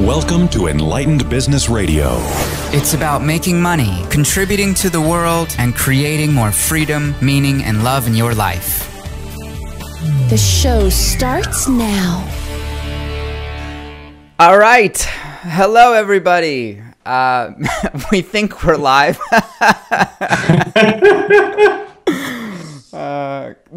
Welcome to Enlightened Business Radio. It's about making money, contributing to the world, and creating more freedom, meaning, and love in your life. The show starts now. All right. Hello, everybody. We think we're live.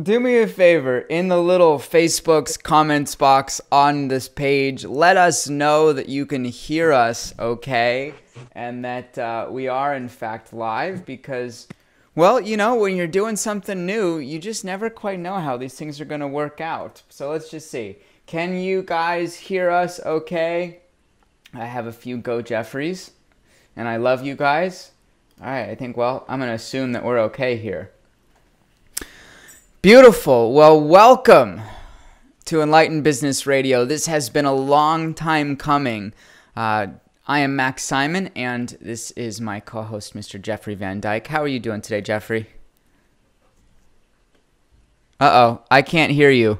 Do me a favor, in the little Facebook's comments box on this page, let us know that you can hear us okay, and that we are in fact live, because, well, you know, when you're doing something new, you just never quite know how these things are going to work out. So let's just see. Can you guys hear us okay? I have a few Go Jeffries, and I love you guys. All right, I think, well, I'm going to assume that we're okay here. Beautiful. Well, welcome to Enlightened Business Radio. This has been a long time coming. I am Max Simon, and this is my co-host, Mr. Jeffrey Van Dyke. How are you doing today, Jeffrey? Uh-oh, I can't hear you.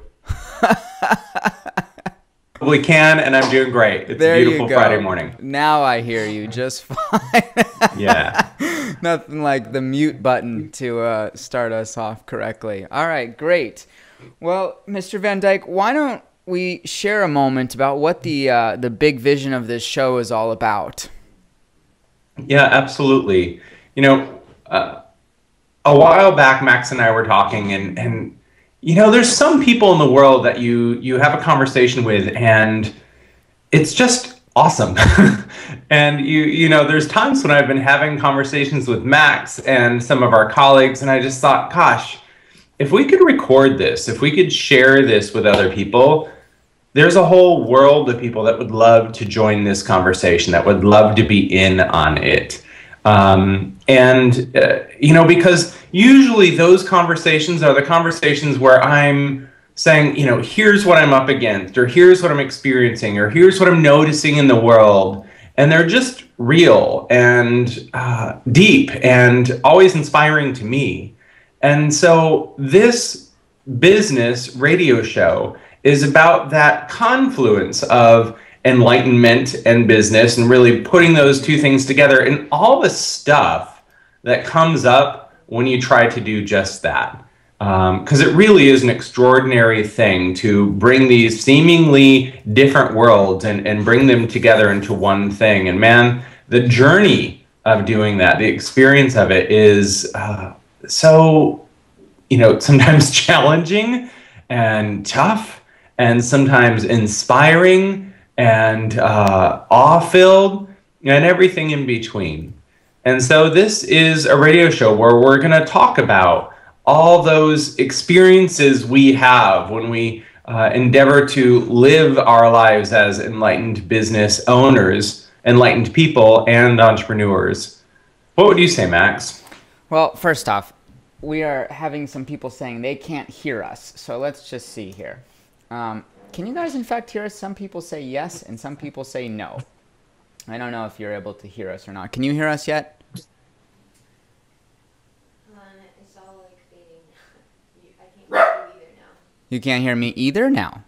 We can, and I'm doing great. It's a beautiful Friday morning. Now I hear you just fine. Yeah. Nothing like the mute button to start us off correctly. All right, great. Well, Mr. Van Dyke, why don't we share a moment about what the big vision of this show is all about? Yeah, absolutely. You know, a while back, Max and I were talking, and you know, there's some people in the world that you have a conversation with, and it's just awesome. And you know, there's times when I've been having conversations with Max and some of our colleagues, and I just thought, gosh, if we could record this, if we could share this with other people, there's a whole world of people that would love to join this conversation, that would love to be in on it. You know, because usually those conversations are the conversations where I'm saying, you know, here's what I'm up against, or here's what I'm experiencing, or here's what I'm noticing in the world. And they're just real and deep and always inspiring to me. And so this business radio show is about that confluence of enlightenment and business, and really putting those two things together, and all the stuff that comes up when you try to do just that. Because it really is an extraordinary thing to bring these seemingly different worlds and bring them together into one thing. And man, the journey of doing that, the experience of it is so, you know, sometimes challenging and tough, and sometimes inspiring and awe-filled, and everything in between. And so this is a radio show where we're going to talk about all those experiences we have when we endeavor to live our lives as enlightened business owners, enlightened people, and entrepreneurs. What would you say, Max? Well, first off, we are having some people saying they can't hear us. So let's just see here. Can you guys in fact hear us? Some people say yes, and some people say no. I don't know if you're able to hear us or not. Can you hear us yet? It's all like fading. I can't hear you either now. You can't hear me either now?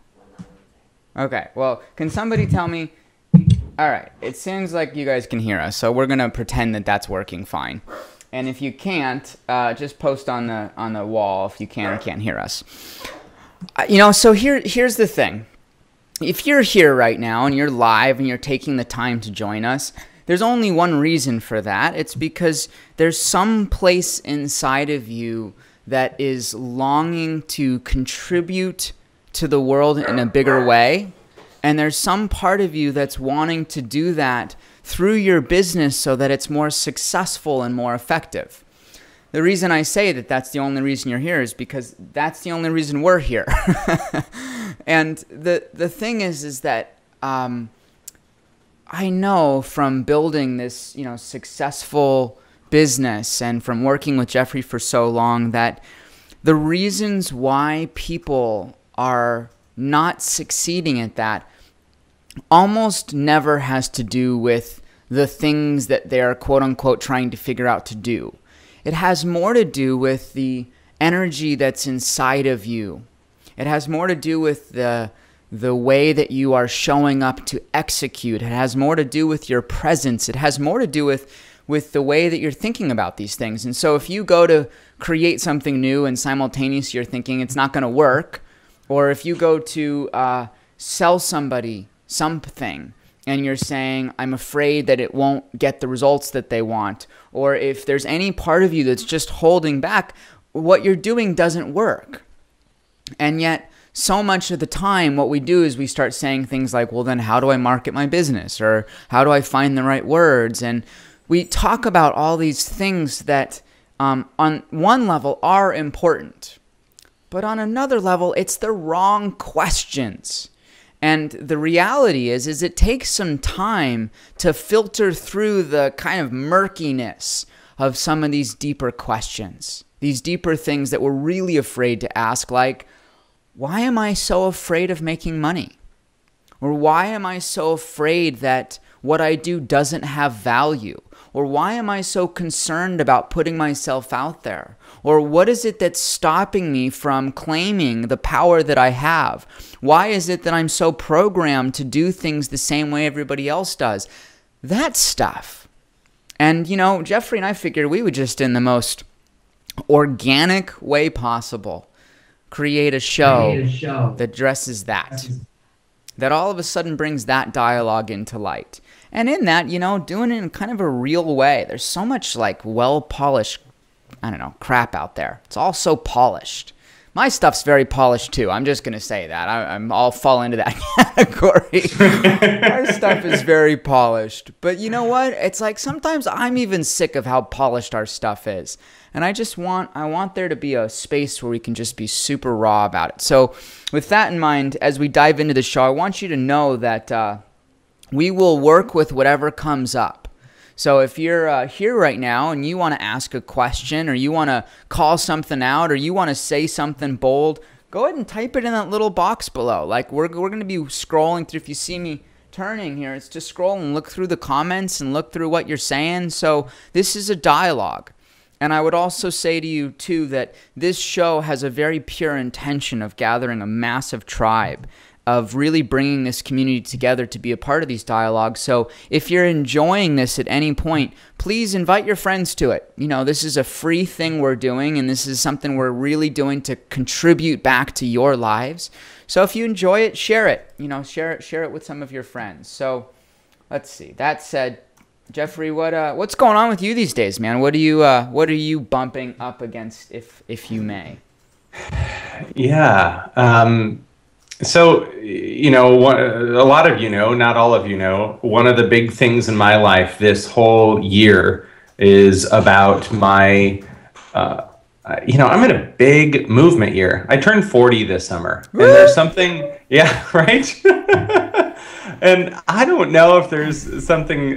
Okay, well, can somebody tell me? All right, it seems like you guys can hear us, so we're going to pretend that that's working fine. And if you can't, just post on the wall if you can or can't hear us. You know, so here's the thing. If you're here right now and you're live and you're taking the time to join us, there's only one reason for that. It's because there's some place inside of you that is longing to contribute to the world in a bigger way. And there's some part of you that's wanting to do that through your business so that it's more successful and more effective. The reason I say that that's the only reason you're here is because that's the only reason we're here. And the thing is that I know from building this, you know, successful business and from working with Jeffrey for so long that the reasons why people are not succeeding at that almost never has to do with the things that they're quote unquote trying to figure out to do. It has more to do with the energy that's inside of you. It has more to do with the the way that you are showing up to execute. It has more to do with your presence. It has more to do with the way that you're thinking about these things. And so if you go to create something new and simultaneously you're thinking it's not going to work, or if you go to sell somebody something and you're saying, I'm afraid that it won't get the results that they want, or if there's any part of you that's just holding back, what you're doing doesn't work. And yet, so much of the time, what we do is we start saying things like, well, then how do I market my business? Or how do I find the right words? And we talk about all these things that on one level are important, but on another level, it's the wrong questions. And the reality is it takes some time to filter through the kind of murkiness of some of these deeper questions, these deeper things that we're really afraid to ask, like, why am I so afraid of making money? Or why am I so afraid that what I do doesn't have value? Or why am I so concerned about putting myself out there? Or what is it that's stopping me from claiming the power that I have? Why is it that I'm so programmed to do things the same way everybody else does? That stuff. And, you know, Jeffrey and I figured we would just, in the most organic way possible, create a show that addresses that all of a sudden brings that dialogue into light. And in that, you know, doing it in kind of a real way. There's so much like well-polished, I don't know, crap out there. It's all so polished. My stuff's very polished too. I'm just going to say that. I'll fall into that category. Our stuff is very polished. But you know what? It's like sometimes I'm even sick of how polished our stuff is. And I want there to be a space where we can just be super raw about it. So with that in mind, as we dive into the show, I want you to know that we will work with whatever comes up. So if you're here right now and you want to ask a question, or you want to call something out, or you want to say something bold, go ahead and type it in that little box below. Like we're going to be scrolling through. If you see me turning here, it's just scroll and look through the comments and look through what you're saying. So this is a dialogue. And I would also say to you, too, that this show has a very pure intention of gathering a massive tribe, of really bringing this community together to be a part of these dialogues. So if you're enjoying this at any point, please invite your friends to it. You know, this is a free thing we're doing, and this is something we're really doing to contribute back to your lives. So if you enjoy it, share it. You know, share it with some of your friends. So let's see. That said, Jeffrey, what's going on with you these days, man? What are you bumping up against, if you may? Yeah. So, you know, a lot of you know, not all of you know, one of the big things in my life this whole year is about my, you know, I'm in a big movement year. I turned 40 this summer. And there's something, yeah, right? And I don't know if there's something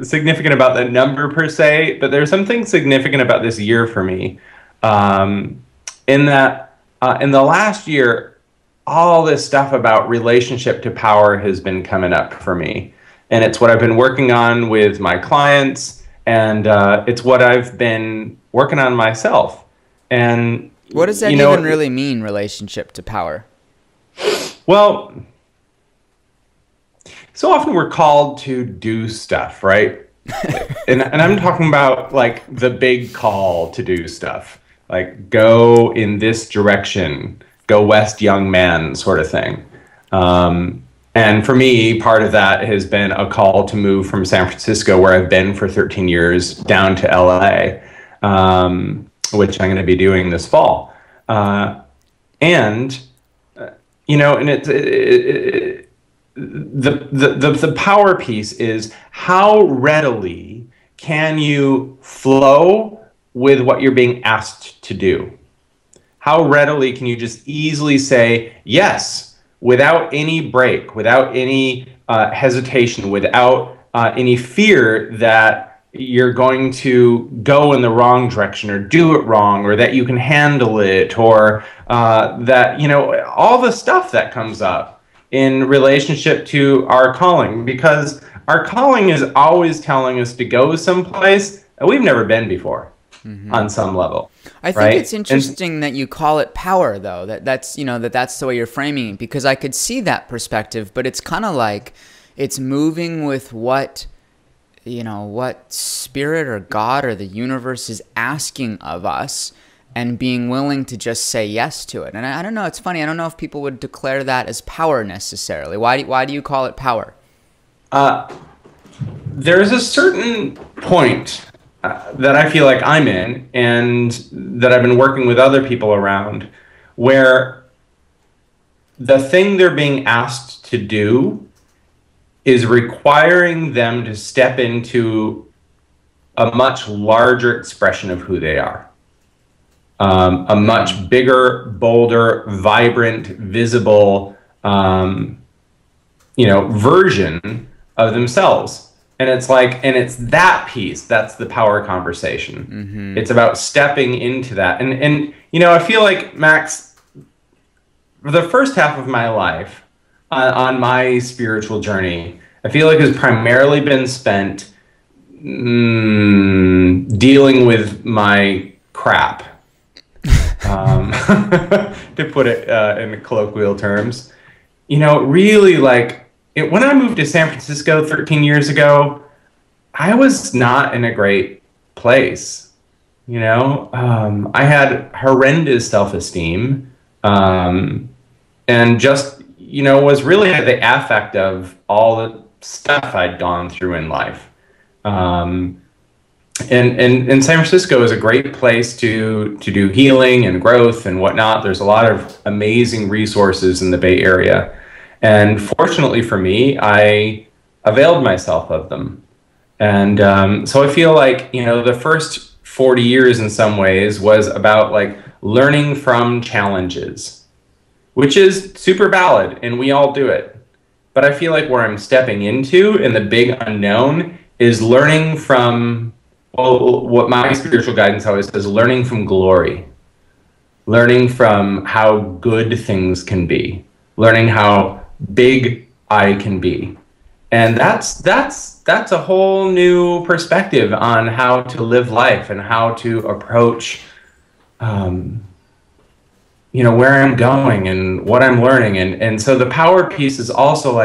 significant about that number per se, but there's something significant about this year for me. In that, in the last year, all this stuff about relationship to power has been coming up for me. And it's what I've been working on with my clients, and it's what I've been working on myself. And what does that even really mean, relationship to power? Well, so often we're called to do stuff, right? and I'm talking about like the big call to do stuff, like go in this direction, go west, young man, sort of thing. And for me, part of that has been a call to move from San Francisco, where I've been for 13 years, down to LA, which I'm going to be doing this fall. And you know, and the power piece is how readily can you flow with what you're being asked to do? How readily can you just easily say yes without any break, without any hesitation, without any fear that you're going to go in the wrong direction or do it wrong, or that you can handle it, or that, you know, all the stuff that comes up in relationship to our calling, because our calling is always telling us to go someplace that we've never been before. on some level. I think right? it's interesting that you call it power, though. That's the way you're framing it, because I could see that perspective, but it's kind of like it's moving with what spirit or God or the universe is asking of us, and being willing to just say yes to it. And I don't know. It's funny. I don't know if people would declare that as power necessarily. Why do you call it power? There's a certain point that I feel like I'm in, and that I've been working with other people around, where the thing they're being asked to do is requiring them to step into a much larger expression of who they are. A much bigger, bolder, vibrant, visible, version of themselves. And it's that piece, that's the power conversation. It's about stepping into that. And I feel like, Max, for the first half of my life, on my spiritual journey, I feel like it's primarily been spent dealing with my crap. To put it in colloquial terms, really when I moved to San Francisco 13 years ago, I was not in a great place. I had horrendous self-esteem, and just, was really the affect of all the stuff I'd gone through in life. And San Francisco is a great place to do healing and growth and whatnot. There's a lot of amazing resources in the Bay Area. And fortunately for me, I availed myself of them. And so I feel like, the first 40 years in some ways was about learning from challenges, which is super valid, and we all do it. But I feel like where I'm stepping into, in the big unknown, is learning from, what my spiritual guidance always says, learning from glory, learning from how good things can be, learning how big I can be. And that's a whole new perspective on how to live life and how to approach, where I'm going and what I'm learning. And so the power piece is also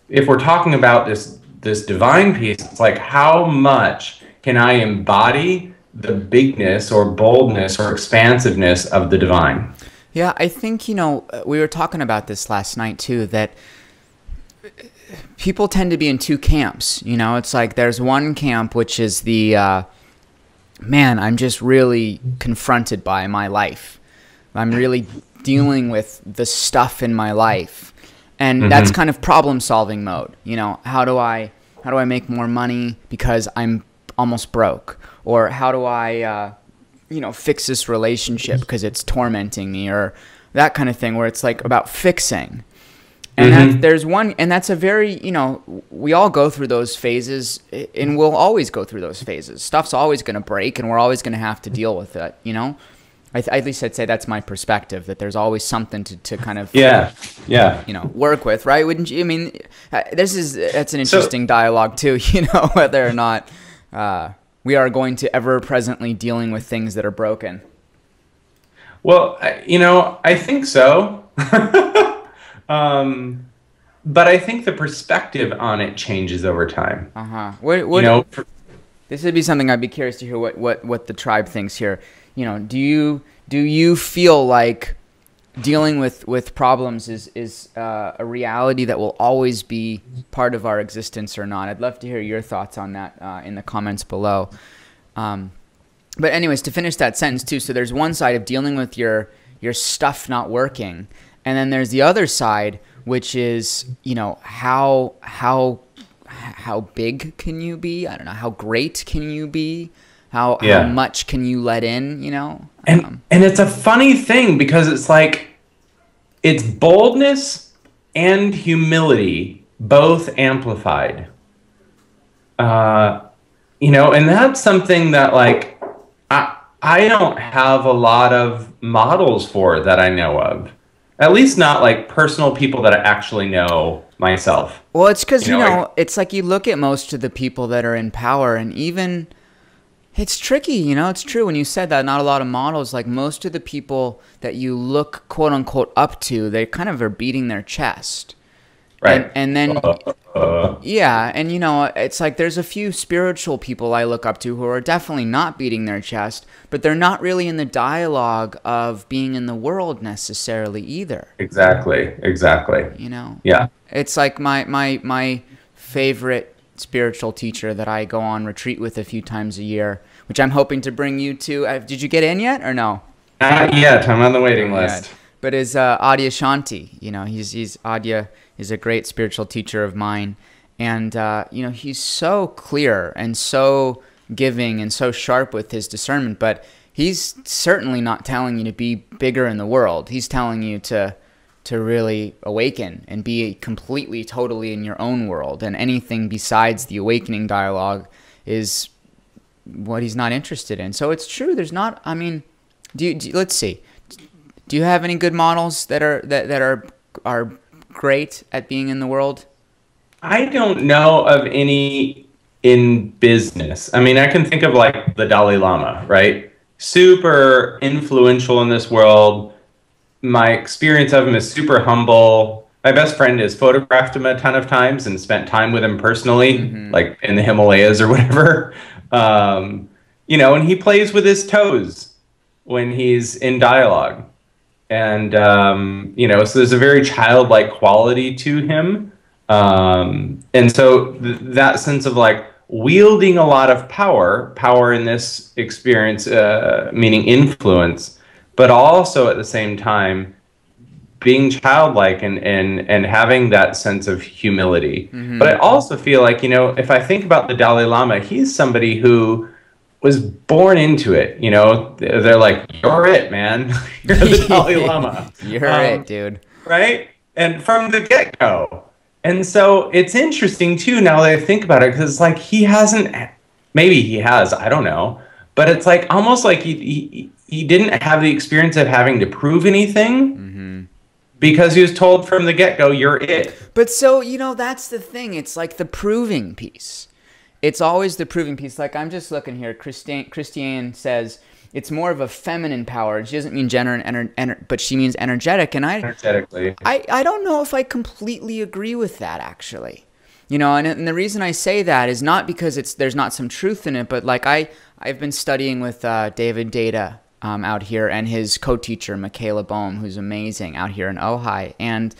if we're talking about this divine piece, it's how much can I embody the bigness or boldness or expansiveness of the divine? Yeah, I think, we were talking about this last night too, that people tend to be in two camps. It's there's one camp, which is the, man, I'm just really confronted by my life. I'm really dealing with the stuff in my life. And that's kind of problem solving mode. How do I make more money because I'm almost broke? Or how do I, fix this relationship because it's tormenting me, or that kind of thing, where it's about fixing. And there's one, and that's a very, we all go through those phases, and we'll always go through those phases. Stuff's always going to break, and we're always going to have to deal with it, at least I'd say that's my perspective, that there's always something to kind of work with, right? Wouldn't you? I mean, that's an interesting dialogue too, whether or not we are going to ever presently dealing with things that are broken. Well, I think so. But I think the perspective on it changes over time. This would be something I'd be curious to hear what the tribe thinks here. Do you feel like dealing with problems is a reality that will always be part of our existence or not? I'd love to hear your thoughts on that in the comments below. But anyways, to finish that sentence too, so there's one side of dealing with your stuff not working, and then there's the other side, which is how big can you be? I don't know, how great can you be? How much can you let in, And it's a funny thing, because it's boldness and humility both amplified. And that's something that I don't have a lot of models for that I know of. At least not personal people that I actually know myself. Well, it's because, it's you look at most of the people that are in power, and even It's tricky, you know, it's true. When you said that, not a lot of models, like most of the people that you look quote unquote up to, they kind of are beating their chest. Right. And then, yeah, and you know, it's like there's a few spiritual people I look up to who are definitely not beating their chest, but they're not really in the dialogue of being in the world necessarily either. Exactly. You know? Yeah. It's like my favorite spiritual teacher that I go on retreat with a few times a year, which I'm hoping to bring you to. Did you get in yet or no? Not yet. I'm on the waiting list. But is Adyashanti, you know, he's Adya is a great spiritual teacher of mine, and you know, he's so clear and so giving and so sharp with his discernment, but he's certainly not telling you to be bigger in the world. He's telling you to really awaken and be completely, totally in your own world, and anything besides the awakening dialogue is what he's not interested in. So it's true. There's not. I mean, let's see. Do you have any good models that are great at being in the world? I don't know of any in business. I mean, I can think of like the Dalai Lama, right? Super influential in this world. My experience of him is super humble. My best friend has photographed him a ton of times and spent time with him personally, like in the Himalayas or whatever. You know, and he plays with his toes when he's in dialogue. And, you know, so there's a very childlike quality to him. And so that sense of like wielding a lot of power in this experience, meaning influence, but also at the same time being childlike and having that sense of humility. But I also feel like, you know, if I think about the Dalai Lama, he's somebody who was born into it. You know, they're like, you're it, man. You're the Dalai Lama. You're it, dude. Right? And from the get-go. And so it's interesting, too, now that I think about it, because it's like he hasn't, maybe he has, I don't know. But it's like almost like he didn't have the experience of having to prove anything because he was told from the get-go, you're it. But so, you know, that's the thing. It's like the proving piece. It's always the proving piece. Like, I'm just looking here. Christiane says it's more of a feminine power. She doesn't mean gender, but she means energetic. And Energetically. I don't know if I completely agree with that, actually. You know, and the reason I say that is not because there's not some truth in it, but like I've been studying with David Data out here and his co-teacher, Michaela Bohm, who's amazing out here in Ojai. And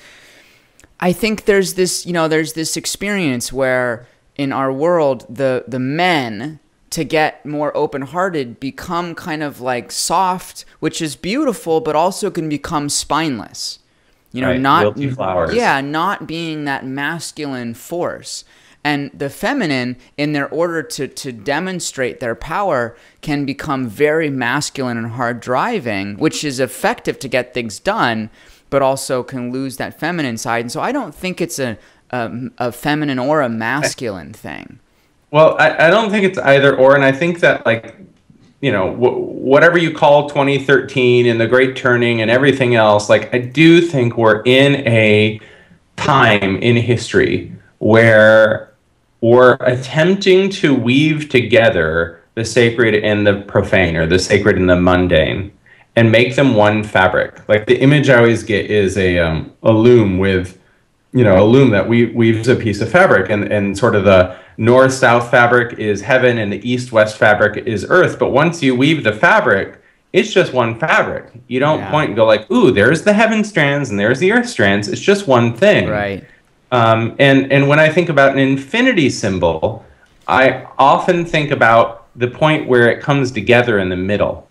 I think there's this, you know, there's this experience where in our world, the men, to get more open-hearted, become kind of like soft, which is beautiful, but also can become spineless. You know, wilty flowers. Yeah, not being that masculine force. And the feminine, in their order to demonstrate their power, can become very masculine and hard driving, which is effective to get things done, but also can lose that feminine side. And so I don't think it's a feminine or a masculine thing. Well, I don't think it's either or, and I think that, like, you know, whatever you call 2013 and the Great Turning and everything else, like, I do think we're in a time in history where we're attempting to weave together the sacred and the profane, or the sacred and the mundane, and make them one fabric. Like, the image I always get is a loom with, you know, a loom that weaves a piece of fabric, and sort of the north-south fabric is heaven and the east-west fabric is earth. But once you weave the fabric, it's just one fabric. You don't point and go like, ooh, there's the heaven strands and there's the earth strands. It's just one thing. Right. And when I think about an infinity symbol, I often think about the point where it comes together in the middle.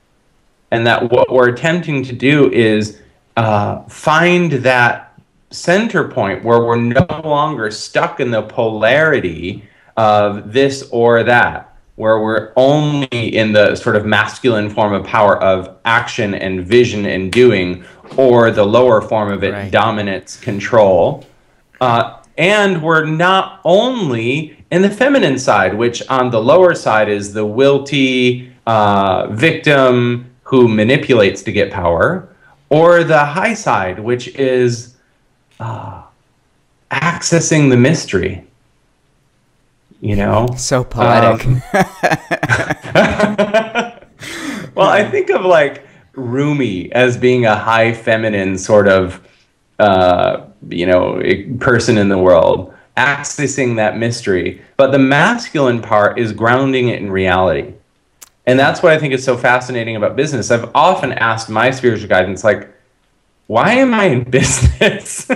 And that what we're attempting to do is find that center point where we're no longer stuck in the polarity of this or that, where we're only in the sort of masculine form of power of action and vision and doing, or the lower form of it, dominance, control. And we're not only in the feminine side, which on the lower side is the wilty victim who manipulates to get power, or the high side, which is accessing the mystery. you know? So poetic. Well, I think of like Rumi as being a high feminine sort of, person in the world, accessing that mystery. But the masculine part is grounding it in reality. And that's what I think is so fascinating about business. I've often asked my spiritual guidance, like, why am I in business?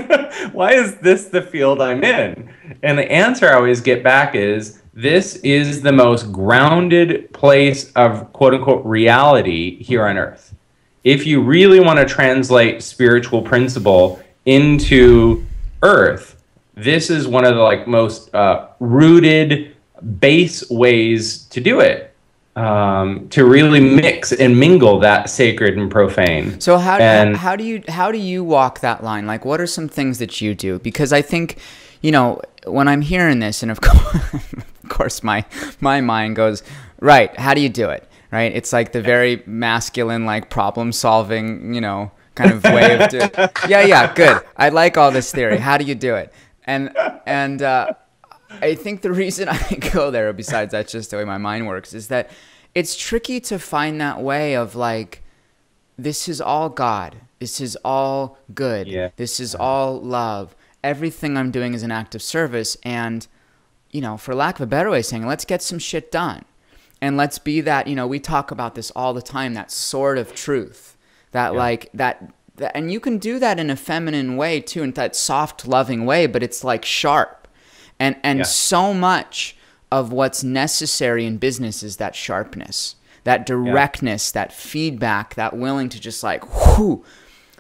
Why is this the field I'm in? And the answer I always get back is, this is the most grounded place of quote unquote reality here on earth. If you really want to translate spiritual principle into earth, this is one of the like most rooted base ways to do it. To really mix and mingle that sacred and profane. So how do you walk that line? Like, what are some things that you do? Because I think, when I'm hearing this, and of course my mind goes, right, how do you do it? Right? It's like the very masculine, like problem solving, kind of way of doing it. Yeah, good. I like all this theory. How do you do it? And I think the reason I go there, besides that's just the way my mind works, is that it's tricky to find that way of like, this is all God. This is all good. Yeah. This is all love. Everything I'm doing is an act of service. And, for lack of a better way of saying, let's get some shit done. And let's be that, we talk about this all the time, that sword of truth, that like that, and you can do that in a feminine way too, in that soft, loving way, but it's like sharp. And so much of what's necessary in business is that sharpness, that directness, that feedback, that willing to just like, whoo.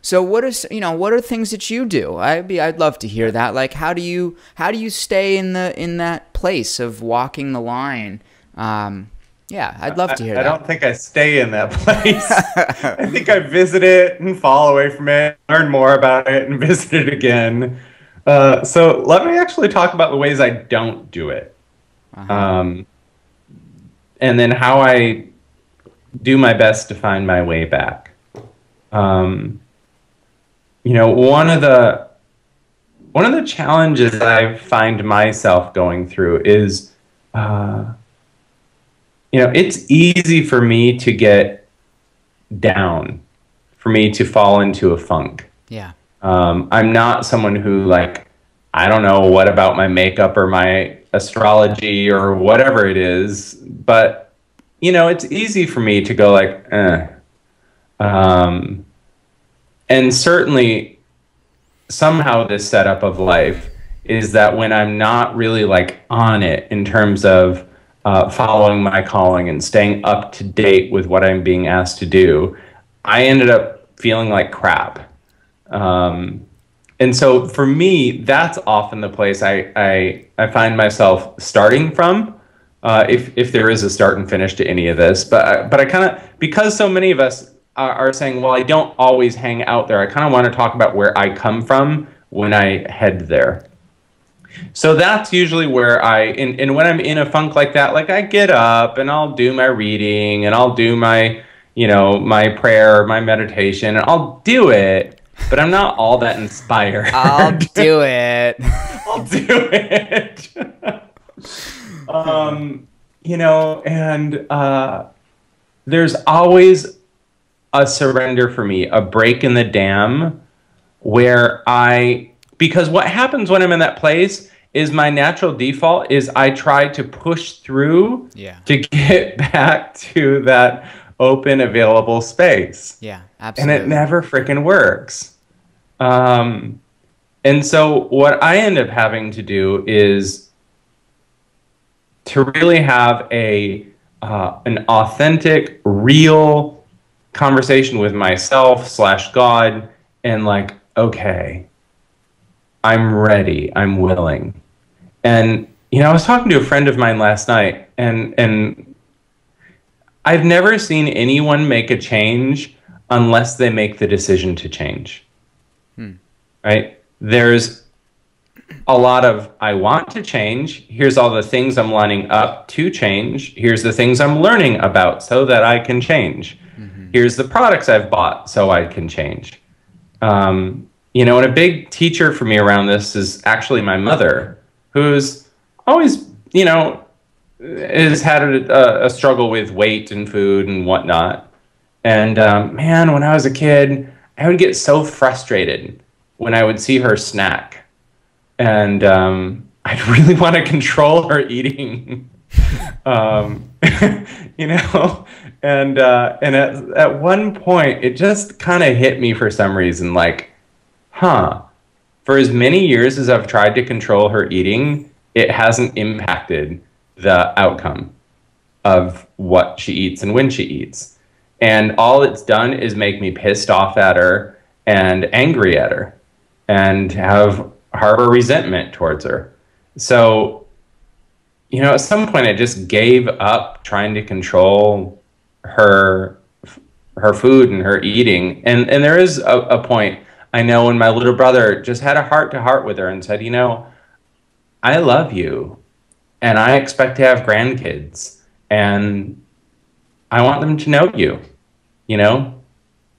So what are things that you do? I'd love to hear that. Like, how do you stay in that place of walking the line? I'd love to hear that. I don't think I stay in that place. I think I visit it and fall away from it, learn more about it, and visit it again. So let me actually talk about the ways I don't do it. And then how I do my best to find my way back. One of the challenges I find myself going through is, it's easy for me to get down, for me to fall into a funk. Yeah. I'm not someone who, like, I don't know what about my makeup or my astrology or whatever it is, but, it's easy for me to go like, and certainly somehow this setup of life is that when I'm not really like on it in terms of following my calling and staying up to date with what I'm being asked to do, I ended up feeling like crap. And so for me, that's often the place I find myself starting from, if there is a start and finish to any of this. But I kind of, because so many of us are saying, well, I don't always hang out there, I kind of want to talk about where I come from when I head there. So that's usually where and when I'm in a funk like that, like I get up and I'll do my reading and I'll do my, my prayer, my meditation, and I'll do it. But I'm not all that inspired. I'll do it. I'll do it. There's always a surrender for me, a break in the dam where because what happens when I'm in that place is my natural default is I try to push through to get back to that open, available space. Yeah, absolutely. And it never freaking works. And so what I end up having to do is to really have an authentic, real conversation with myself / God, and like, okay, I'm ready, I'm willing. And, I was talking to a friend of mine last night, and I've never seen anyone make a change unless they make the decision to change. Right? There's a lot of, I want to change. Here's all the things I'm lining up to change. Here's the things I'm learning about so that I can change. Here's the products I've bought so I can change. And a big teacher for me around this is actually my mother, who's always, you know, has had a struggle with weight and food and whatnot. And man, when I was a kid, I would get so frustrated when I would see her snack. And I'd really want to control her eating. You know, and at one point, it just kind of hit me for some reason, like, for as many years as I've tried to control her eating, it hasn't impacted the outcome of what she eats and when she eats. And all it's done is make me pissed off at her and angry at her and harbor resentment towards her. So, you know, at some point I just gave up trying to control her food and her eating. And there is a point, I know, when my little brother just had a heart-to-heart with her and said, you know, I love you, and I expect to have grandkids, and I want them to know you. You know,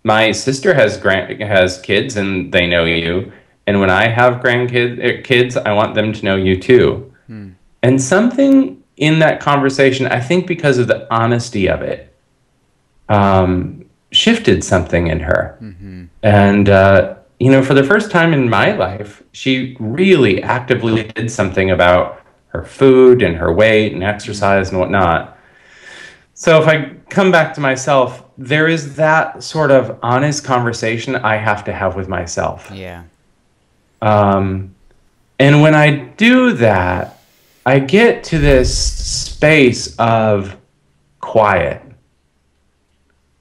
my sister has kids, and they know you, and when I have kids, I want them to know you too. And something in that conversation, I think because of the honesty of it, shifted something in her. And you know, for the first time in my life, she really actively did something about her food and her weight and exercise and whatnot. So if I come back to myself, there is that sort of honest conversation I have to have with myself. Yeah. And when I do that, I get to this space of quiet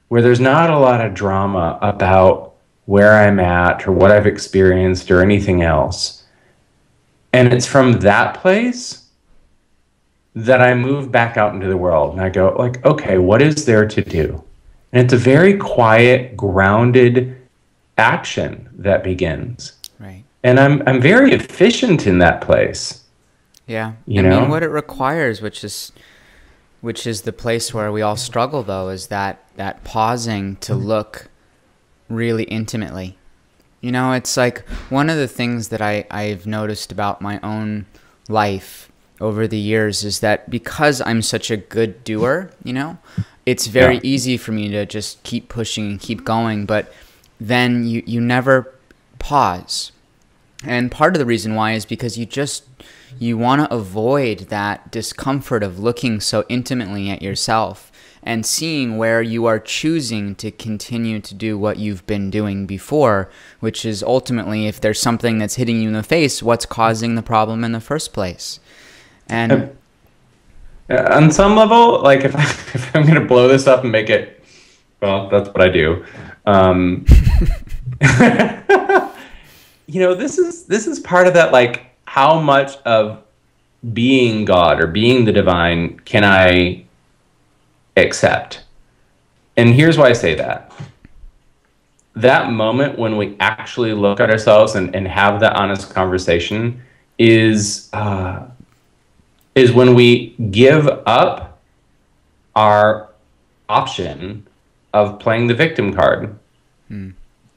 where there's not a lot of drama about where I'm at or what I've experienced or anything else. And it's from that place that I move back out into the world and I go like, okay, what is there to do? And it's a very quiet, grounded action that begins. Right. And I'm very efficient in that place. Yeah. You I know? mean, what it requires, which is the place where we all struggle, though, is that pausing to look really intimately. You know, it's like one of the things that I've noticed about my own life over the years is that because I'm such a good doer, you know, it's very easy for me to just keep pushing and keep going, but then you never pause. And part of the reason why is because you want to avoid that discomfort of looking so intimately at yourself and seeing where you are choosing to continue to do what you've been doing before, which is ultimately, if there's something that's hitting you in the face, what's causing the problem in the first place. And on some level, like if I'm going to blow this up and make it, well, that's what I do. You know, this is part of that, like, how much of being God or being the divine can I accept? And here's why I say that. That moment when we actually look at ourselves and have that honest conversation is when we give up our option of playing the victim card.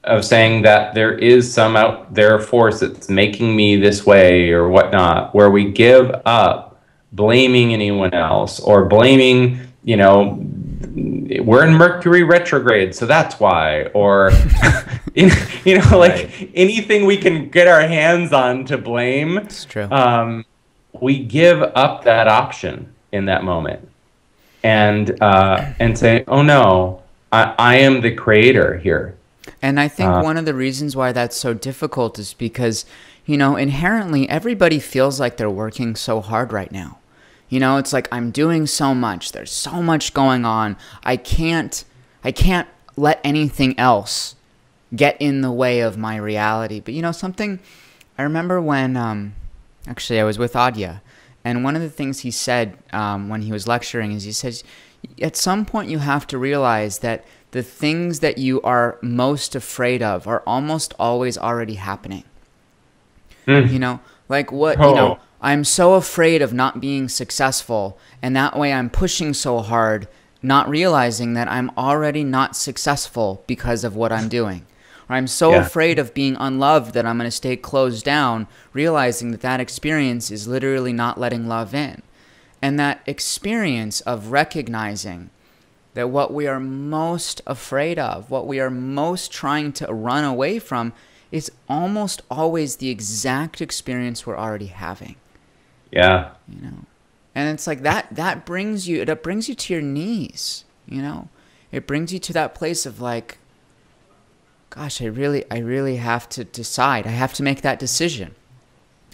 Of saying that there is some out there force that's making me this way or whatnot, where we give up blaming anyone else or blaming, you know, we're in Mercury retrograde, so that's why, or, you know, like anything we can get our hands on to blame. it's true. We give up that option in that moment and say, oh no, I am the creator here. And I think one of the reasons why that's so difficult is because, you know, inherently everybody feels like they're working so hard right now. You know, it's like, I'm doing so much. There's so much going on. I can't let anything else get in the way of my reality. But, you know, something I remember when actually I was with Adya, and one of the things he said when he was lecturing is he says, at some point you have to realize that the things that you are most afraid of are almost always already happening. You know, like what, you know, I'm so afraid of not being successful, and that way I'm pushing so hard, not realizing that I'm already not successful because of what I'm doing. Or I'm so afraid of being unloved that I'm going to stay closed down, realizing that that experience is literally not letting love in. And that experience of recognizing that what we are most afraid of, what we are most trying to run away from, is almost always the exact experience we're already having. Yeah. You know, and it's like that brings you to your knees. You know, it brings you to that place of like, gosh, I really have to decide. I have to make that decision.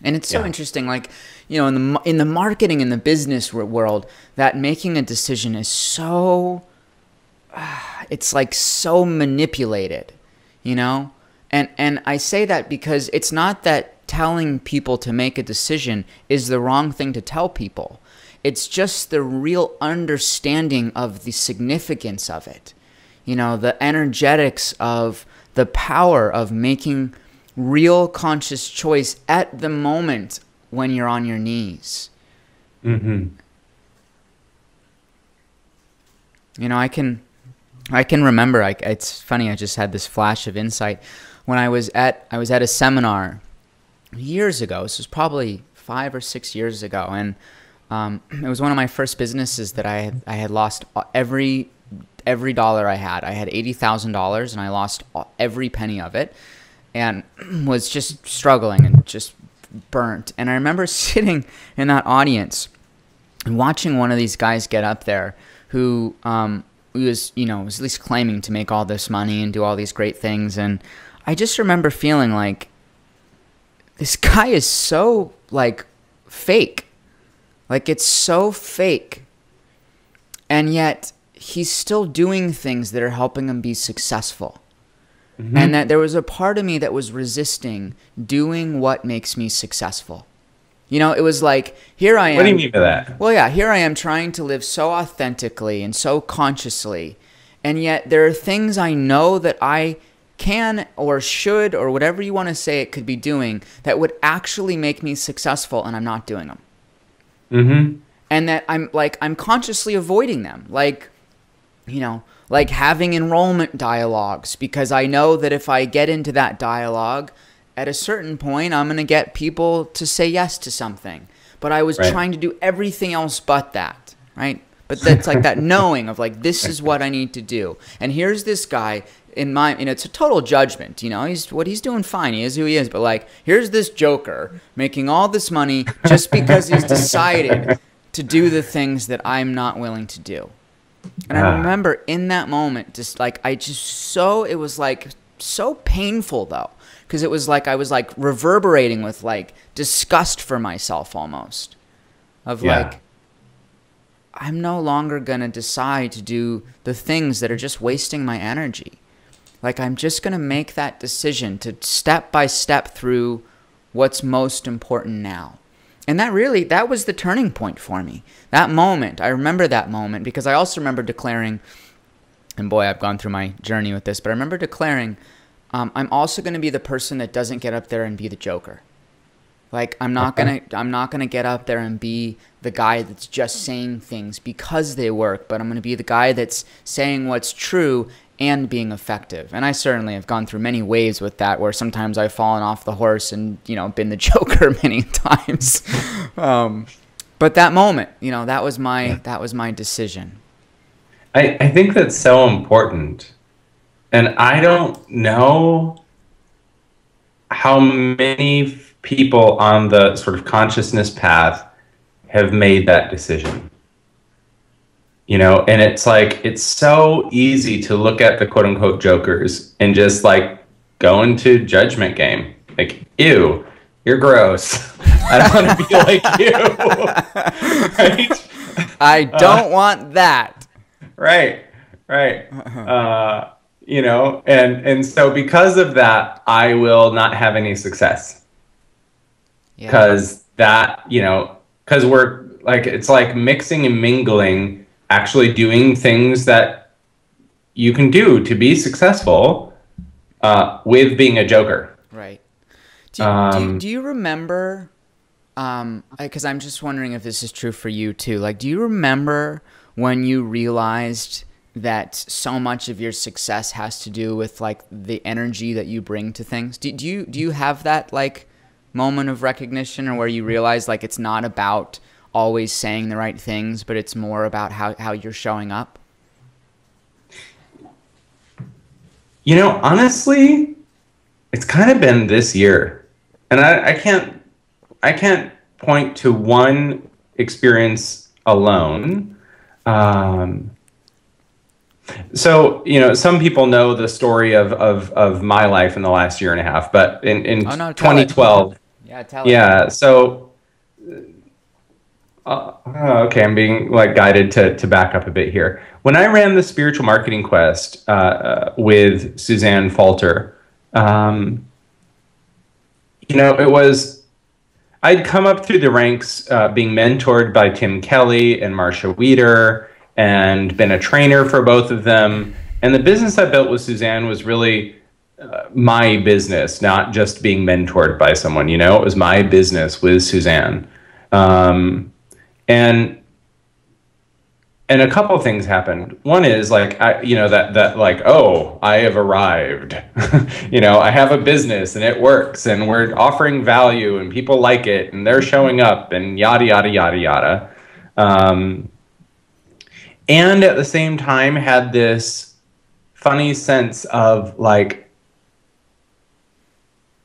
And it's so interesting, like, you know, in the marketing, in the business world, that making a decision is so, it's like so manipulated, you know? And I say that because it's not that telling people to make a decision is the wrong thing to tell people. It's just the real understanding of the significance of it. You know, the energetics of the power of making real conscious choice at the moment when you're on your knees. Mm-hmm. You know, I can remember. It's funny. I just had this flash of insight when I was at a seminar years ago. This was probably 5 or 6 years ago, and it was one of my first businesses that I had lost every dollar I had. I had $80,000, and I lost every penny of it, and was just struggling and just burnt. And I remember sitting in that audience and watching one of these guys get up there who was at least claiming to make all this money and do all these great things. And I just remember feeling like, this guy is so, like, fake. Like, it's so fake. And yet he's still doing things that are helping him be successful. Mm-hmm. And that there was a part of me that was resisting doing what makes me successful. You know, it was like, here I am. What do you mean by that? Well, yeah, here I am trying to live so authentically and so consciously. And yet there are things I know that I can or should or whatever you want to say it could be doing that would actually make me successful, and I'm not doing them. Mm-hmm. And that I'm consciously avoiding them. Like, you know, like having enrollment dialogues, because I know that if I get into that dialogue, at a certain point, I'm going to get people to say yes to something. But I was trying to do everything else but that, right? But that's like that knowing of like, this is what I need to do. And here's this guy in my, and it's a total judgment, you know, he's doing fine. He is who he is. But like, here's this joker making all this money just because he's decided to do the things that I'm not willing to do. And I remember in that moment, just like, it was like so painful though. Because it was like I was like reverberating with like disgust for myself almost. Of like, I'm no longer going to decide to do the things that are just wasting my energy. Like, I'm just going to make that decision to step by step through what's most important now. And that was the turning point for me. That moment, I remember that moment because I also remember declaring, and boy, I've gone through my journey with this, but I remember declaring, I'm also going to be the person that doesn't get up there and be the joker. Like, I'm not gonna get up there and be the guy that's just saying things because they work, but I'm going to be the guy that's saying what's true and being effective. And I certainly have gone through many waves with that, where sometimes I've fallen off the horse and, you know, been the joker many times. But that moment, you know, that was my decision. I think that's so important. And I don't know how many people on the sort of consciousness path have made that decision. You know, and it's like, it's so easy to look at the quote unquote jokers and just like go into judgment game. Like, ew, you're gross. I don't want to be like you. Right? I don't want that. Right. You know, and so because of that, I will not have any success. Because because we're like, it's like mixing and mingling, actually doing things that you can do to be successful with being a joker. Right. Do you remember, because I'm just wondering if this is true for you too, like, do you remember when you realized that so much of your success has to do with like the energy that you bring to things? Do you have that like moment of recognition, or where you realize like it's not about always saying the right things, but it's more about how you're showing up? You know, honestly, it's kind of been this year. And I can't point to one experience alone. So, you know, some people know the story of my life in the last year and a half, but in Oh, no, 2012. Yeah, tell it. Yeah, so okay, I'm being like guided to back up a bit here. When I ran the Spiritual Marketing Quest with Suzanne Falter, you know, I'd come up through the ranks being mentored by Tim Kelly and Marsha Weeder, and been a trainer for both of them. And the business I built with Suzanne was really my business, not just being mentored by someone, you know, it was my business with Suzanne. And a couple of things happened. One is like, that like, oh, I have arrived. You know, I have a business and it works and we're offering value and people like it and they're showing up and yada, yada, yada, yada. And at the same time had this funny sense of like,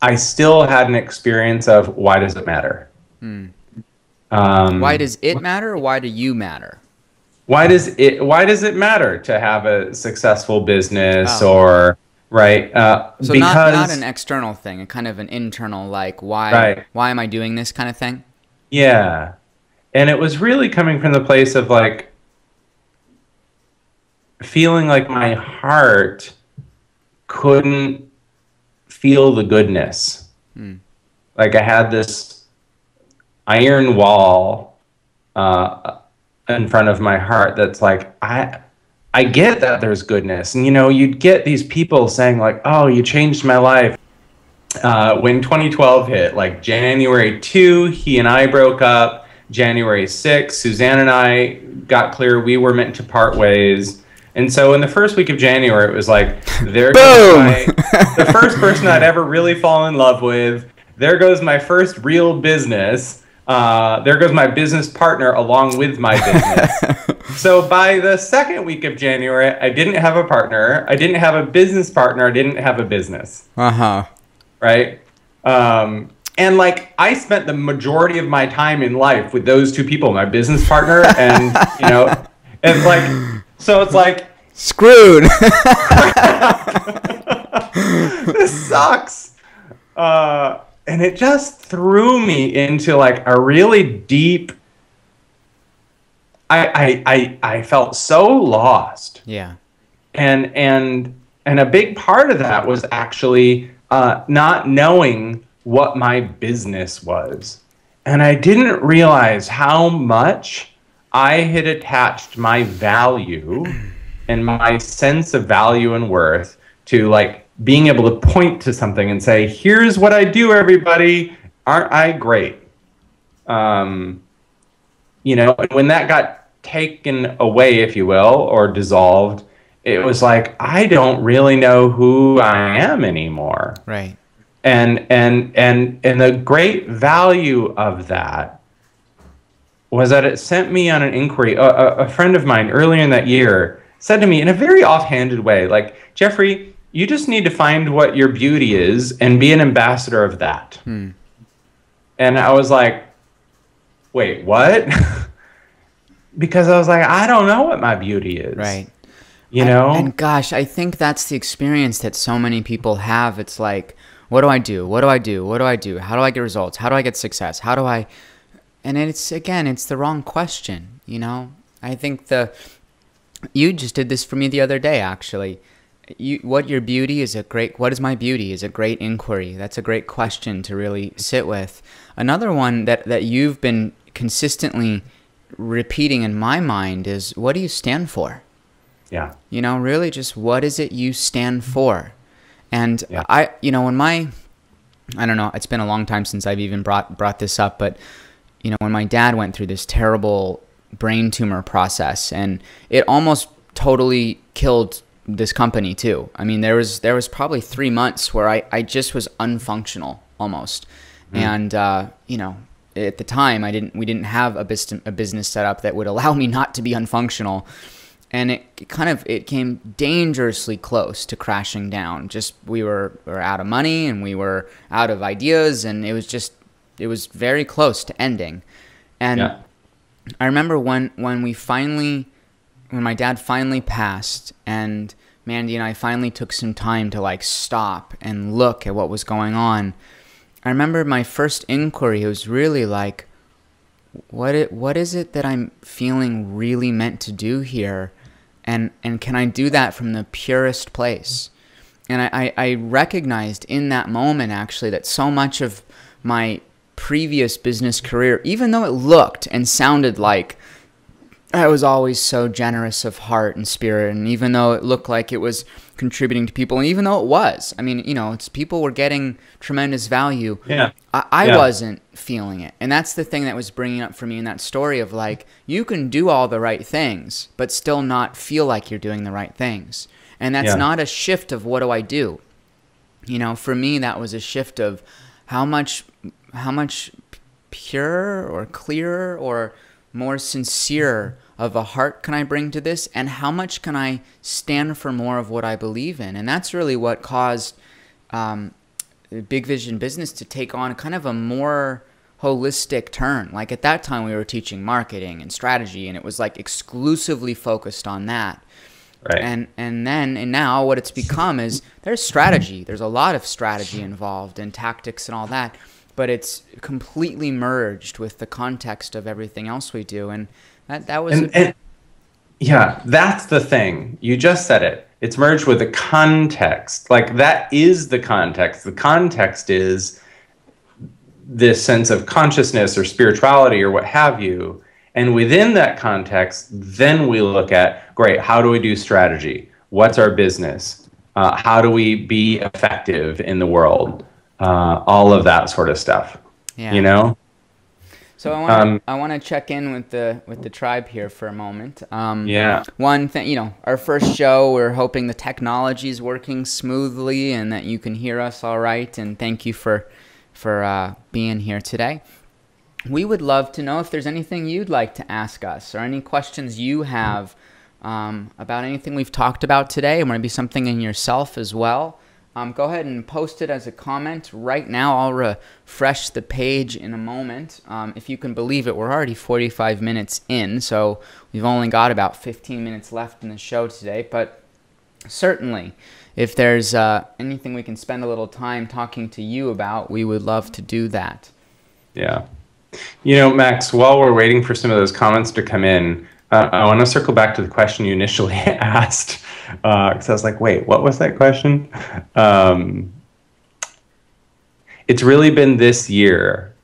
I still had an experience of why does it matter? Why does it matter, or why do you matter? Why does it matter to have a successful business or right? So because not an external thing, a kind of an internal, like why am I doing this kind of thing? Yeah. And it was really coming from the place of like feeling like my heart couldn't feel the goodness. Like I had this iron wall in front of my heart that's like, I get that there's goodness. And, you know, you'd get these people saying like, oh, you changed my life. When 2012 hit, like January 2, he and I broke up. January 6, Suzanne and I got clear we were meant to part ways. And so in the first week of January, it was like, there goes the first person I'd ever really fallen in love with. There goes my first real business. There goes my business partner along with my business. So by the second week of January, I didn't have a partner. I didn't have a business partner. I didn't have a business. Right? And like, I spent the majority of my time in life with those two people, my business partner and, you know, and like, so it's like, screwed. This sucks. And it just threw me into like a really deep, I felt so lost. Yeah. And a big part of that was actually not knowing what my business was. And I didn't realize how much I had attached my value and my sense of value and worth to like being able to point to something and say, here's what I do, everybody. Aren't I great? You know, when that got taken away, if you will, or dissolved, it was like, I don't really know who I am anymore. Right. And the great value of that was that it sent me on an inquiry. A friend of mine earlier in that year said to me in a very offhanded way, like, Jeffrey, you just need to find what your beauty is and be an ambassador of that. And I was like, wait, what? Because I was like, I don't know what my beauty is. Right. You know? And gosh, I think that's the experience that so many people have. It's like, what do I do? What do I do? What do I do? How do I get results? How do I get success? How do I... And it's, again, it's the wrong question, you know? I think you just did this for me the other day, actually. What your beauty is what is my beauty is a great inquiry. That's a great question to really sit with. Another one that you've been consistently repeating in my mind is, what do you stand for? Yeah. You know, really just what is it you stand for? And yeah. I don't know, it's been a long time since I've even brought this up, but you know, when my dad went through this terrible brain tumor process, and it almost totally killed this company too. I mean, there was probably 3 months where I just was unfunctional almost. And, you know, at the time, we didn't have a business set up that would allow me not to be unfunctional. And it came dangerously close to crashing down. Just we were out of money and we were out of ideas, and it was very close to ending. And yeah. I remember when my dad finally passed, and Mandy and I finally took some time to like stop and look at what was going on. I remember my first inquiry was really like, what is it that I'm feeling really meant to do here? And can I do that from the purest place? And I recognized in that moment, actually, that so much of my previous business career, even though it looked and sounded like I was always so generous of heart and spirit, and even though it looked like it was contributing to people, and even though it was, I mean, it's people were getting tremendous value. Yeah. I wasn't feeling it. And that's the thing that was bringing up for me in that story of like, you can do all the right things, but still not feel like you're doing the right things. And that's not a shift of what do I do? For me, that was a shift of how much pure or clearer or more sincere of a heart can I bring to this, and how much can I stand for more of what I believe in? And that's really what caused Big Vision Business to take on kind of a more holistic turn. Like at that time we were teaching marketing and strategy, and it was like exclusively focused on that. Right. And now what it's become is there's strategy. There's a lot of strategy involved and tactics and all that, but it's completely merged with the context of everything else we do. And that was... yeah, that's the thing. You just said it. It's merged with the context. Like that is the context. The context is this sense of consciousness or spirituality or what have you. And within that context, then we look at, great, how do we do strategy? What's our business? How do we be effective in the world? All of that sort of stuff, So I want to check in with the tribe here for a moment. One thing, our first show, we're hoping the technology is working smoothly and that you can hear us all right. And thank you for being here today. We would love to know if there's anything you'd like to ask us or any questions you have about anything we've talked about today, or maybe something in yourself as well. Go ahead and post it as a comment right now. I'll refresh the page in a moment. If you can believe it, we're already 45 minutes in, so we've only got about 15 minutes left in the show today. But certainly, if there's anything we can spend a little time talking to you about, we would love to do that. Yeah. Max, while we're waiting for some of those comments to come in, I want to circle back to the question you initially asked, because I was like, wait, what was that question? It's really been this year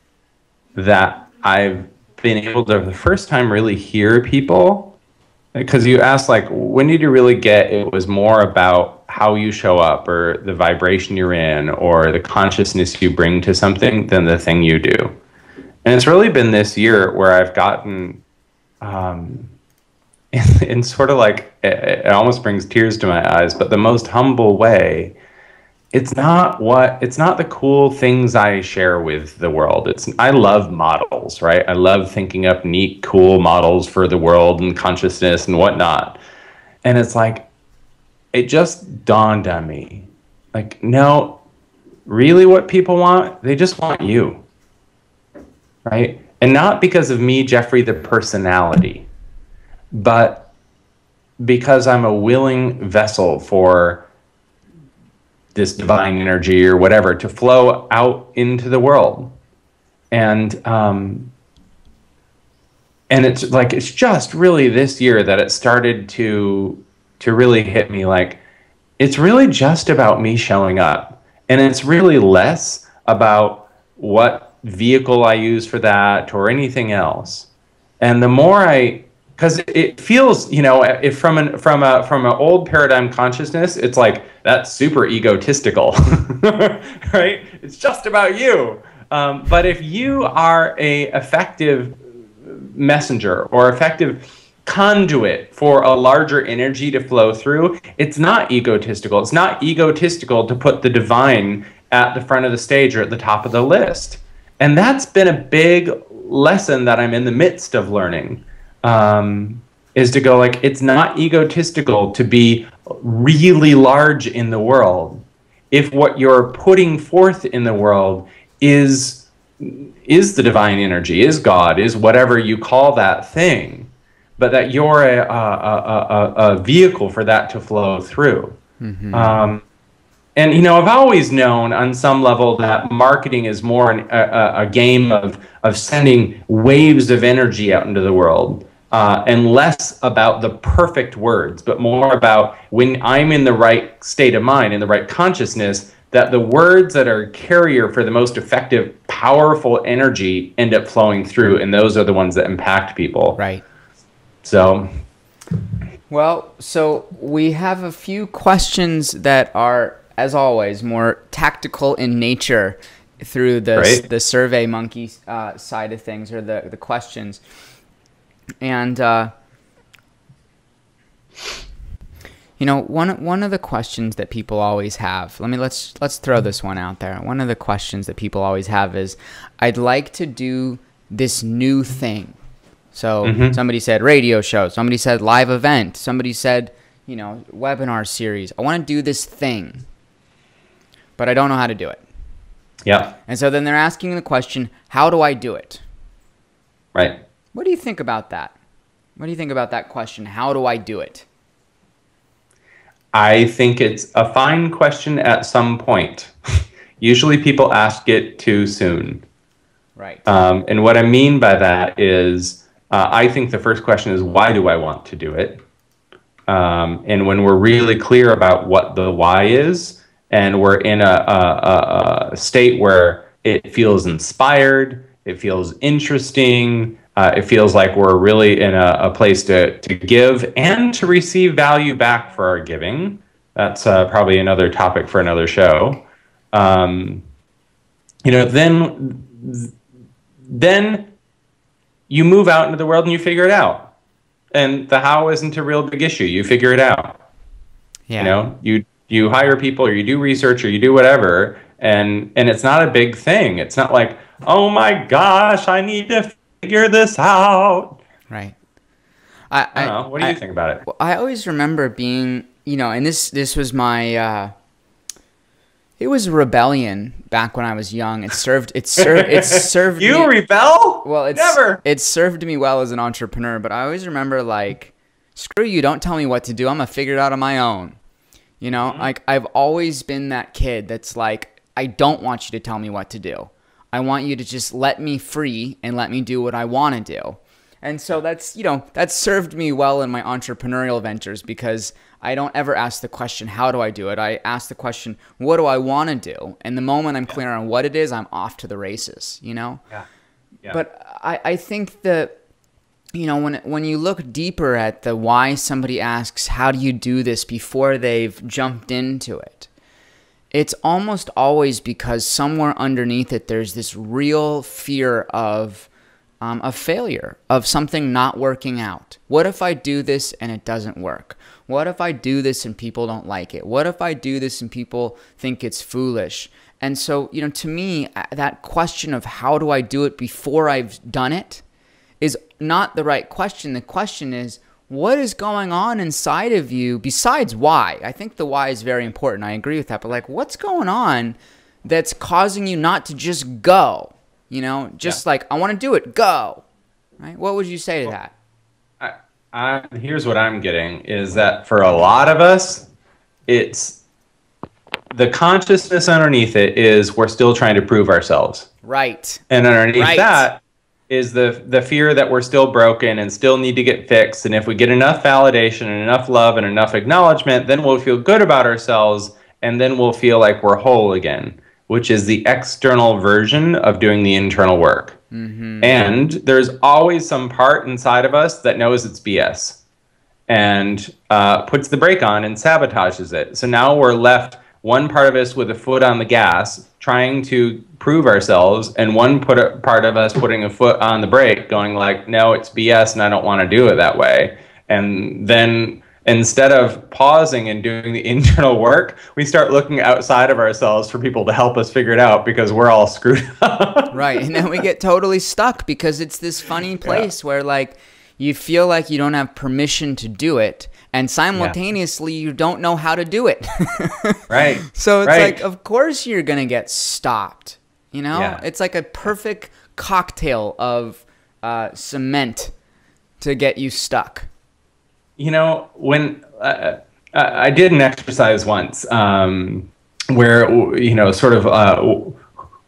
that I've been able to, for the first time, really hear people. Because you asked, like, when did you really get it was more about how you show up or the vibration you're in or the consciousness you bring to something than the thing you do. And it's really been this year where I've gotten... in sort of like, it almost brings tears to my eyes, but the most humble way, it's not the cool things I share with the world. I love models, right? I love thinking up neat, cool models for the world and consciousness and whatnot. And it's like, it just dawned on me, like, no, really what people want, they just want you, right? And not because of me, Jeffrey, the personality, but because I'm a willing vessel for this divine energy or whatever to flow out into the world. And it's like, it's just really this year that it started to really hit me, like, it's really just about me showing up. And it's really less about what vehicle I use for that or anything else. And the more because it feels, if from an old paradigm consciousness, it's like, that's super egotistical, right? It's just about you. But if you are a effective messenger or effective conduit for a larger energy to flow through, it's not egotistical. It's not egotistical to put the divine at the front of the stage or at the top of the list. And that's been a big lesson that I'm in the midst of learning, is to go like, it's not egotistical to be really large in the world if what you're putting forth in the world is the divine energy, is God, is whatever you call that thing, but that you're a vehicle for that to flow through. Mm-hmm. And, you know, I've always known on some level that marketing is more a game of sending waves of energy out into the world, and less about the perfect words, but more about when I'm in the right state of mind, in the right consciousness, that the words that are carrier for the most effective, powerful energy end up flowing through, and those are the ones that impact people. Right. So... Well, so we have a few questions that are, as always, more tactical in nature through the Survey Monkey side of things, or the questions. And, you know, one of the questions that people always have, let's throw this one out there. One of the questions that people always have is, I'd like to do this new thing. So somebody said radio show, somebody said live event, somebody said, you know, webinar series. I want to do this thing, but I don't know how to do it. Yeah. And so then they're asking the question, how do I do it? Right. What do you think about that? What do you think about that question? How do I do it? I think it's a fine question at some point. Usually people ask it too soon. Right. And what I mean by that is, I think the first question is, why do I want to do it? And when we're really clear about what the why is, and we're in a state where it feels inspired, it feels interesting, it feels like we're really in a place to give and to receive value back for our giving. That's probably another topic for another show. You know, then you move out into the world and you figure it out. And the how isn't a real big issue. You figure it out. Yeah. You know, you hire people, or you do research, or you do whatever, and it's not a big thing. It's not like, oh my gosh, I need to figure this out. Right. I don't know. What do you think about it? I always remember being, you know, and this was my it was a rebellion back when I was young. It served You me, rebel? Well, never. It served me well as an entrepreneur, but I always remember, like, screw you, don't tell me what to do. I'm going to figure it out on my own. You know, like, I've always been that kid that's like, I don't want you to tell me what to do. I want you to just let me free and let me do what I want to do. And so that's, you know, that's served me well in my entrepreneurial ventures, because I don't ever ask the question, how do I do it? I ask the question, what do I want to do? And the moment I'm clear on what it is, I'm off to the races, you know? Yeah. Yeah. But I think that, you know, when you look deeper at the why somebody asks, how do you do this, before they've jumped into it, it's almost always because somewhere underneath it, there's this real fear of failure, of something not working out. What if I do this and it doesn't work? What if I do this and people don't like it? What if I do this and people think it's foolish? And so, you know, to me, that question of how do I do it before I've done it is not the right question. The question is, what is going on inside of you besides why? I think the why is very important. I agree with that. But, like, what's going on that's causing you not to just go? You know, just like, I want to do it, go. Right? What would you say to that? Here's what I'm getting, is that for a lot of us, it's the consciousness underneath it is we're still trying to prove ourselves. Right. And underneath that is the fear that we're still broken and still need to get fixed. And if we get enough validation and enough love and enough acknowledgement, then we'll feel good about ourselves, and then we'll feel like we're whole again, which is the external version of doing the internal work. Mm-hmm. And there's always some part inside of us that knows it's BS and puts the brake on and sabotages it. So now we're left, one part of us with a foot on the gas, trying to prove ourselves, and one part of us putting a foot on the brake, going like, no, it's BS and I don't want to do it that way. And then instead of pausing and doing the internal work, we start looking outside of ourselves for people to help us figure it out because we're all screwed up. Right. And then we get totally stuck because it's this funny place where like you feel like you don't have permission to do it, and simultaneously you don't know how to do it. Right. So it's like, of course you're going to get stopped. You know, Yeah. it's like a perfect cocktail of cement to get you stuck. You know, when I did an exercise once where, you know, sort of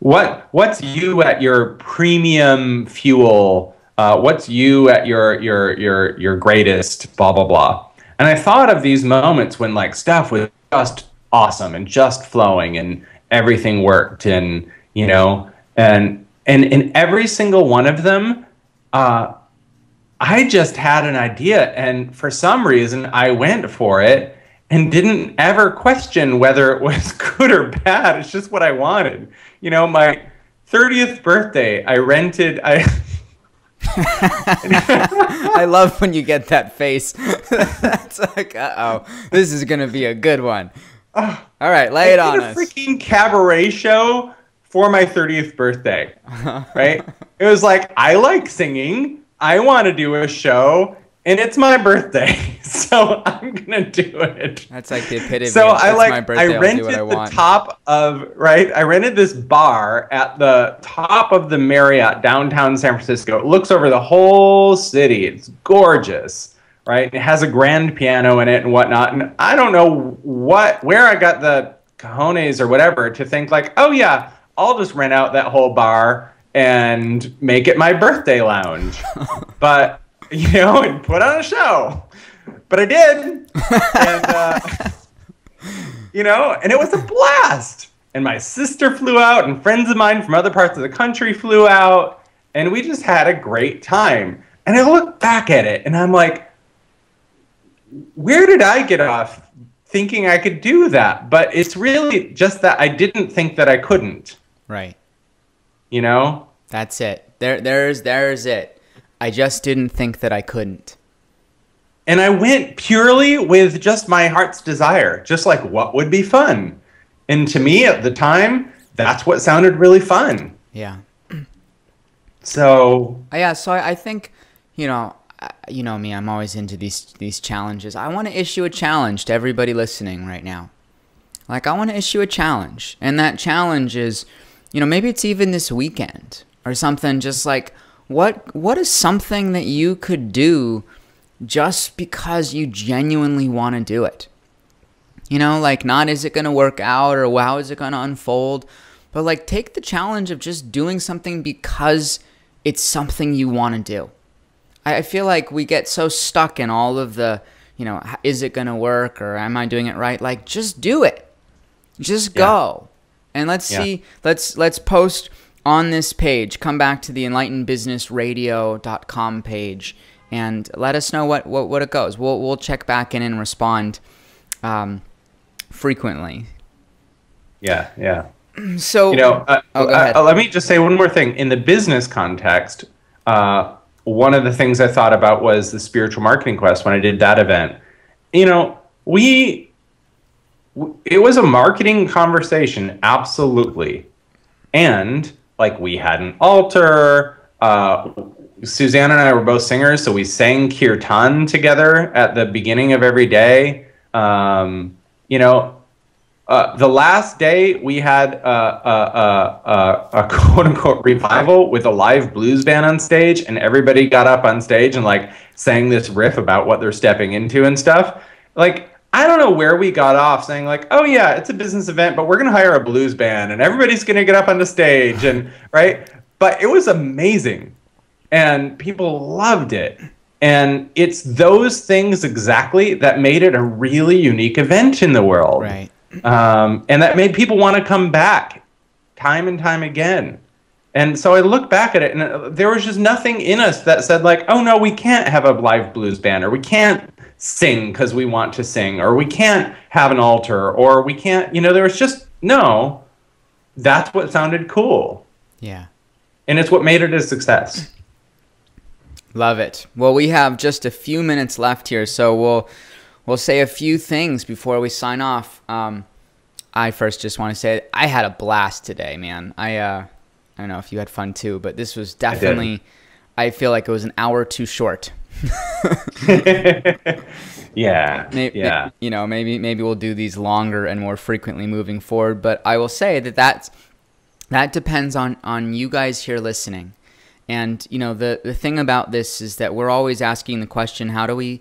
what's you at your premium fuel? What's you at your greatest? Blah blah blah. And I thought of these moments when like stuff was just awesome and just flowing and everything worked, and you know, and in every single one of them, I just had an idea, and for some reason I went for it and didn't ever question whether it was good or bad. It's just what I wanted. You know, my 30th birthday, I I love when you get that face. That's like, uh-oh, this is going to be a good one. All right, lay it on us. I did a freaking cabaret show for my 30th birthday, right? It was like, I like singing. I want to do a show, and it's my birthday, so I'm gonna do it. That's like the epitome. So it's my birthday, I rented the top of I rented this bar at the top of the Marriott downtown San Francisco. It looks over the whole city. It's gorgeous, right? It has a grand piano in it and whatnot. And I don't know where I got the cojones or whatever to think like, oh yeah, I'll just rent out that whole bar and make it my birthday lounge. But, you know, and put on a show. But I did. And, you know, and it was a blast. And my sister flew out, and friends of mine from other parts of the country flew out, and we just had a great time. And I look back at it, and I'm like, where did I get off thinking I could do that? But it's really just that I didn't think that I couldn't. Right. You know? That's it. There's it. I just didn't think that I couldn't. And I went purely with just my heart's desire, just like what would be fun. And to me at the time, that's what sounded really fun. Yeah. So yeah, so I think, you know me, I'm always into these challenges. I want to issue a challenge to everybody listening right now. Like, I want to issue a challenge, and that challenge is, you know, maybe it's even this weekend or something, just like, what is something that you could do just because you genuinely want to do it? You know, like, not is it going to work out or how is it going to unfold, but like, take the challenge of just doing something because it's something you want to do. I feel like we get so stuck in all of the, you know, is it going to work or am I doing it right? Like, just do it. Just go. And let's see, let's post on this page, come back to the enlightenedbusinessradio.com page and let us know what it goes. We'll check back in and respond frequently. Yeah, yeah. So, you know, go ahead. Let me just say one more thing. In the business context, one of the things I thought about was the spiritual marketing quest when I did that event. You know, it was a marketing conversation, absolutely. And like, we had an altar. Suzanne and I were both singers, so we sang kirtan together at the beginning of every day. You know, the last day we had a quote-unquote revival with a live blues band on stage, and everybody got up on stage and like sang this riff about what they're stepping into and stuff. Like, I don't know where we got off saying like, oh yeah, it's a business event, but we're going to hire a blues band and everybody's going to get up on the stage, and right. But it was amazing and people loved it. And it's those things exactly that made it a really unique event in the world. Right. And that made people want to come back time and time again. And so I look back at it, and there was just nothing in us that said like, oh no, we can't have a live blues band, or we can't sing because we want to sing, or we can't have an altar, or we can't, you know, there was just, no, that's what sounded cool. Yeah. And it's what made it a success. Love it. Well, we have just a few minutes left here, so we'll say a few things before we sign off. I first just want to say I had a blast today, man. I don't know if you had fun too, but this was definitely, I feel like it was an hour too short. Yeah. Maybe we'll do these longer and more frequently moving forward. But I will say that depends on you guys here listening. And the thing about this is that we're always asking the question, how do we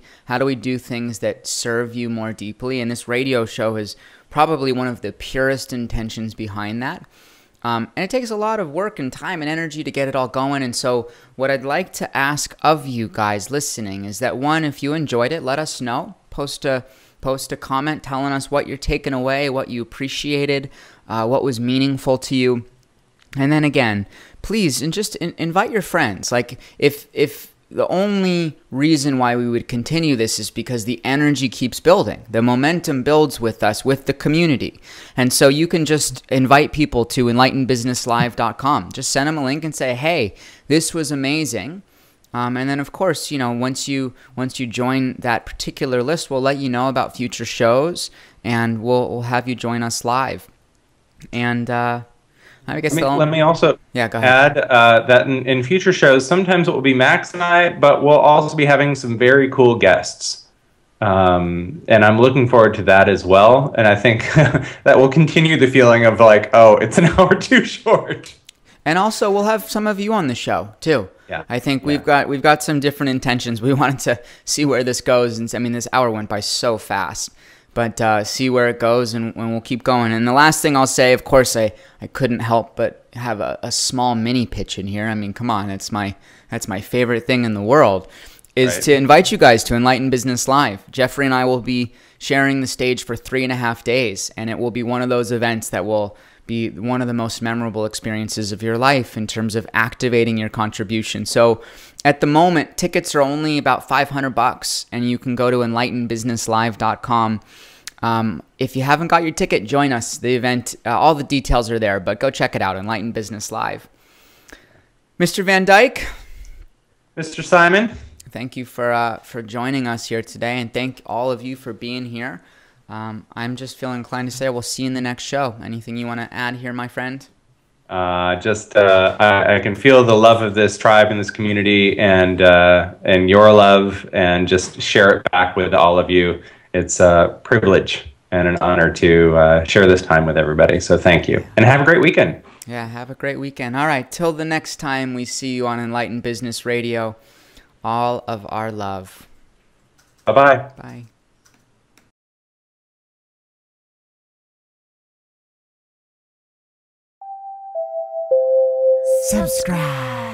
do things that serve you more deeply? And this radio show is probably one of the purest intentions behind that. And it takes a lot of work and time and energy to get it all going. And so what I'd like to ask of you guys listening is that, one, if you enjoyed it, let us know. Post a comment telling us what you're taking away, what you appreciated, what was meaningful to you. And then again, please, and just invite your friends. Like if the only reason why we would continue this is because the energy keeps building. The momentum builds with us, with the community. And so you can just invite people to enlightenedbusinesslive.com. Just send them a link and say, hey, this was amazing. And then, of course, once you join that particular list, we'll let you know about future shows, and we'll have you join us live. And I guess let me also go ahead. add that in future shows, sometimes it will be Max and I, but we'll also be having some very cool guests. And I'm looking forward to that as well. And I think that will continue the feeling of like, oh, it's an hour too short. And also, we'll have some of you on the show too. Yeah. I think we've got some different intentions. We wanted to see where this goes, and I mean, this hour went by so fast. But see where it goes, and we'll keep going. And the last thing I'll say, of course, I couldn't help but have a small mini pitch in here. I mean, come on, that's my favorite thing in the world, is to invite you guys to Enlightened Business Live. Jeffrey and I will be sharing the stage for 3.5 days, and it will be one of those events that will be one of the most memorable experiences of your life in terms of activating your contribution. So at the moment, tickets are only about $500, and you can go to enlightenedbusinesslive.com. If you haven't got your ticket, join us. The event, all the details are there, but go check it out, Enlightened Business Live. Mr. Van Dyke. Mr. Simon. Thank you for joining us here today, and thank all of you for being here. I'm just feeling inclined to say we'll see you in the next show. Anything you want to add here, my friend? I can feel the love of this tribe and this community, and your love, and just share it back with all of you. It's a privilege and an honor to share this time with everybody. So thank you, and have a great weekend. Yeah, have a great weekend. All right, till the next time we see you on Enlightened Business Radio, all of our love. Bye-bye. Bye. Subscribe.